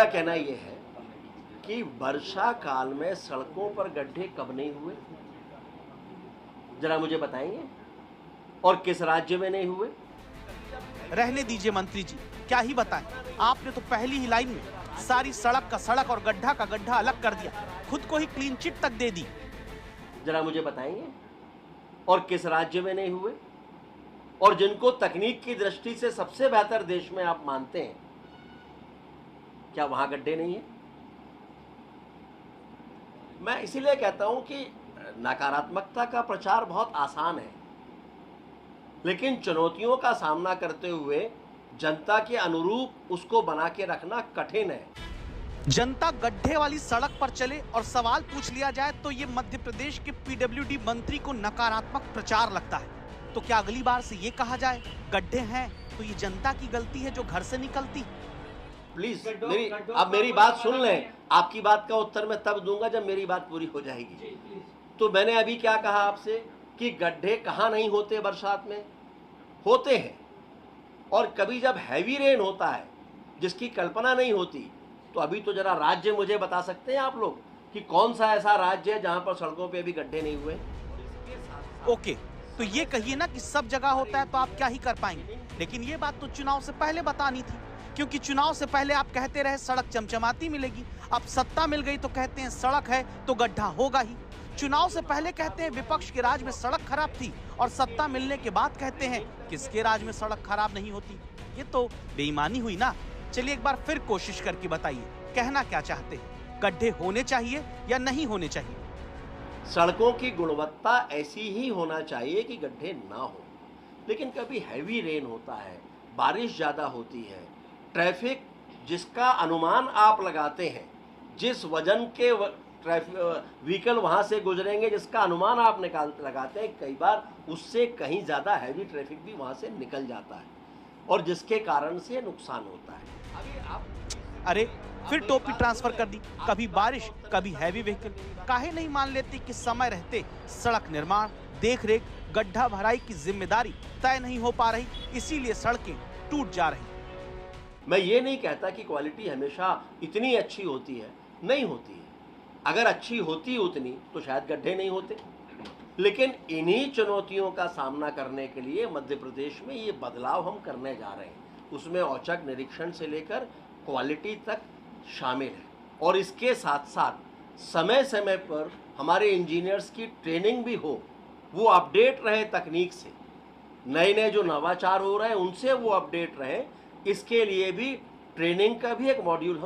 मेरा कहना यह है कि वर्षा काल में सड़कों पर गड्ढे कब नहीं हुए, जरा मुझे बताएंगे, और किस राज्य में नहीं हुए? रहने दीजिए मंत्री जी, क्या ही बताएं। आपने तो पहली ही लाइन में सारी सड़क का सड़क और गड्ढा का गड्ढा अलग कर दिया, खुद को ही क्लीन चिट तक दे दी। जरा मुझे बताएंगे, और किस राज्य में नहीं हुए? और जिनको तकनीक की दृष्टि से सबसे बेहतर देश में आप मानते हैं, क्या वहां गड्ढे नहीं है? मैं इसीलिए कहता हूं कि नकारात्मकता का प्रचार बहुत आसान है, लेकिन चुनौतियों का सामना करते हुए जनता के अनुरूप उसको बना के रखना कठिन है। जनता गड्ढे वाली सड़क पर चले और सवाल पूछ लिया जाए तो ये मध्य प्रदेश के पीडब्ल्यूडी मंत्री को नकारात्मक प्रचार लगता है। तो क्या अगली बार से ये कहा जाए गड्ढे हैं तो ये जनता की गलती है जो घर से निकलती? प्लीज अब मेरी बात सुन लें। आपकी बात का उत्तर मैं तब दूंगा जब मेरी बात पूरी हो जाएगी। तो मैंने अभी क्या कहा आपसे कि गड्ढे कहाँ नहीं होते, बरसात में होते हैं, और कभी जब हैवी रेन होता है जिसकी कल्पना नहीं होती। तो अभी तो जरा राज्य मुझे बता सकते हैं आप लोग कि कौन सा ऐसा राज्य है जहां पर सड़कों पे अभी गड्ढे नहीं हुए? ओके, तो ये कहिए ना कि सब जगह होता है तो आप क्या ही कर पाएंगे। लेकिन ये बात तो चुनाव से पहले बतानी थी, क्योंकि चुनाव से पहले आप कहते रहे सड़क चमचमाती मिलेगी। अब सत्ता मिल गई तो कहते हैं सड़क है तो गड्ढा होगा ही। चुनाव से पहले कहते हैं विपक्ष के राज में सड़क खराब थी, और सत्ता मिलने के बाद कहते हैं किसके राज में सड़क खराब नहीं होती। ये तो बेईमानी हुई ना। चलिए एक बार फिर कोशिश करके बताइए, कहना क्या चाहते हैं? गड्ढे होने चाहिए या नहीं होने चाहिए? सड़कों की गुणवत्ता ऐसी ही होना चाहिए कि गड्ढे ना हो, लेकिन कभी हैवी रेन होता है, बारिश ज़्यादा होती है, ट्रैफिक जिसका अनुमान आप लगाते हैं, जिस वजन के व्हीकल वहाँ से गुजरेंगे जिसका अनुमान आप लगाते हैं, कई बार उससे कहीं ज़्यादा हैवी ट्रैफिक भी वहाँ से निकल जाता है, और जिसके कारण से नुकसान होता है। अरे फिर टोपी ट्रांसफर कर दी, कभी बारिश कभी हैवी व्हीकल। काहे नहीं मान लेते कि समय रहते सड़क निर्माण, देख रेख, गड्ढा भराई की जिम्मेदारी तय नहीं हो पा रही, इसीलिए सड़कें टूट जा रही। मैं ये नहीं कहता कि क्वालिटी हमेशा इतनी अच्छी होती है, नहीं होती है। अगर अच्छी होती उतनी तो शायद गड्ढे नहीं होते। लेकिन इन्हीं चुनौतियों का सामना करने के लिए मध्य प्रदेश में ये बदलाव हम करने जा रहे हैं। उसमें औचक निरीक्षण से लेकर क्वालिटी तक शामिल है, और इसके साथ साथ समय समय पर हमारे इंजीनियर्स की ट्रेनिंग भी हो, वो अपडेट रहे तकनीक से, नए नए जो नवाचार हो रहे हैं उनसे वो अपडेट रहे। इसके लिए भी ट्रेनिंग का भी एक मॉड्यूल हम